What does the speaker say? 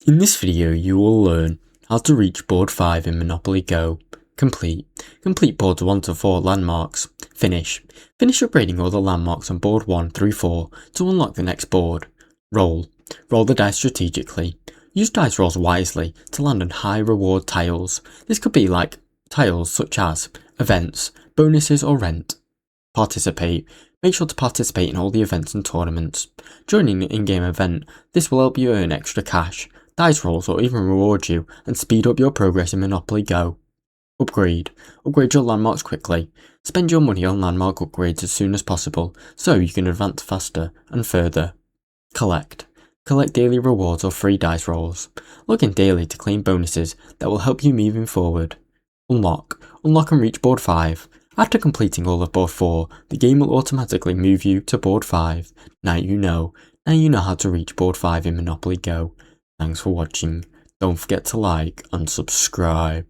In this video you will learn how to reach board 5 in Monopoly Go. Complete boards 1 to 4 landmarks. Finish upgrading all the landmarks on board 1 through 4 to unlock the next board. Roll the dice strategically. Use dice rolls wisely to land on high reward tiles. This could be like tiles such as events, bonuses or rent. Participate. Make sure to participate in all the events and tournaments. Joining an in-game event, this will help you earn extra cash, dice rolls or even reward you and speed up your progress in Monopoly Go. Upgrade your landmarks quickly. Spend your money on landmark upgrades as soon as possible so you can advance faster and further. Collect daily rewards or free dice rolls. Log in daily to claim bonuses that will help you moving forward. Unlock and reach board 5. After completing all of board 4, the game will automatically move you to board 5. Now you know how to reach board 5 in Monopoly Go. Thanks for watching. Don't forget to like and subscribe.